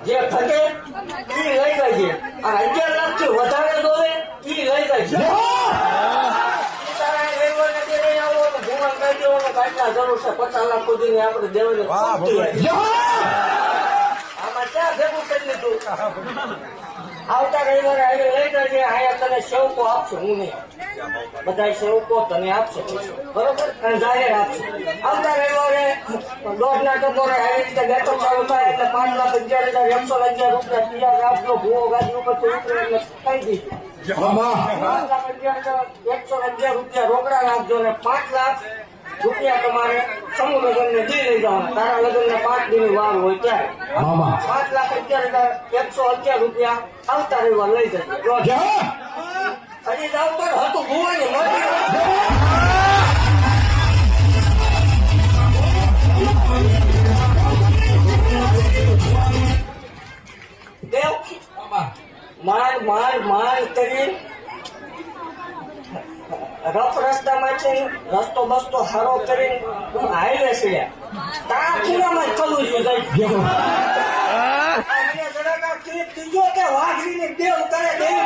જે થકે ઈ લઈ જાય છે અને 11 લાખ થી વધારે દોરે ઈ લઈ જાય છે. તારા રેલવેને દે નહીં આવો તો ભૂમા કહી દેવાનો કાટલા જરૂર છે 50 લાખ સુધીની આપણે દેવાની આમાં ક્યાં ભેગું કરી લીધું. આવતા રવિવારે આવી લઈ જાય અહીંયા તને સેવકો આપશે હું નહીં બધા સેવકો તને આપશે બરોબર અને જાહેર આપશે. આવતા રવિવારે 1.5 ના ટકોરે આવી રીતે બેઠક ચાલુ થાય એટલે 5,11,111 રૂપિયા તૈયાર રાખજો. ભૂવો ગાડી ઉપર ઉતરે એટલે કહી દીધું 5,11,111 રૂપિયા રોકડા રાખજો ને 5 લાખ રૂપિયા તમારે સમૂહ લગ્ન ને દી લઈ જવાના. તારા લગ્ન ને 5 દિન વાર હોય ત્યારે 5,11,111 રૂપિયા આવતા રવિવાર લઈ જજો. હજી જાવ પર હતું ભુવાની દેવ માર કરી રફ રસ્તામાંથી રસ્તો બસ્તો હારો કરીને હાઈવે છે તારા ખૂણામાં ચલું છું ત્રીજો કે વાઘરીને દેવ કરે દેવી